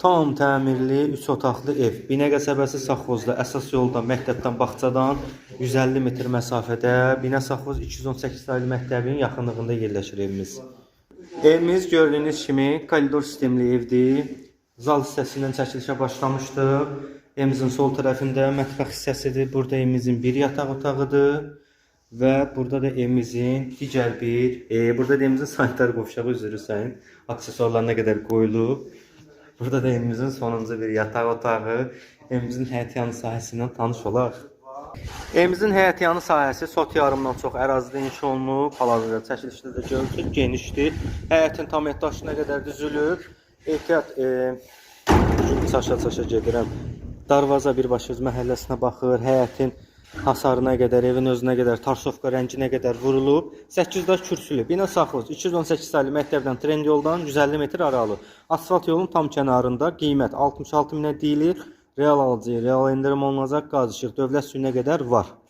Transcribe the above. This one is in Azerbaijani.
Tam təmirli 3 otaqlı ev. Binə qəsəbəsi Safxozda, əsas yoldan, məktəbdən, bağçadan 150 metr məsafədə Binə Safxoz 218 saylı məktəbin yaxınlığında yerləşir evimiz. Evimiz gördüyünüz kimi koridor sistemli evdir. Zal hissəsindən çəkilişə başlamışdıq. Evimizin sol tərəfində mətbəx hissəsidir. Burada evimizin bir yataq otağıdır. Və burada da evimizin digər burada da evimizin sanitar qovşağı üzrü aksesuarlarına qədər qoyulub. Burada da evimizin sonuncu bir yataq otağı, evimizin həyətyanı sahəsindən tanış olaq. Evimizin həyətyanı sahəsi sot yarımdan çox ərazidə inşa olunub. Hal-hazırda çəkilişdə də görürsünüz, genişdir. Həyətin tam daşına qədər düzülüb. Ehtiyat, çaşa gedirəm. Darvaza birbaşa öz məhəlləsinə baxır. Həyətin hasarına qədər, evin özünə qədər, tarsovka rənginə qədər vurulub. 8 daş kürsülü. Binə Safxoz 218 saylı məktəbdən Trend yoldan 150 metr aralı. Asfalt yolun tam kənarında qiymət 66 minə deyilir. Real alıcıya real endirim olunacaq. Qaz işıq dövlət suyuna qədər var.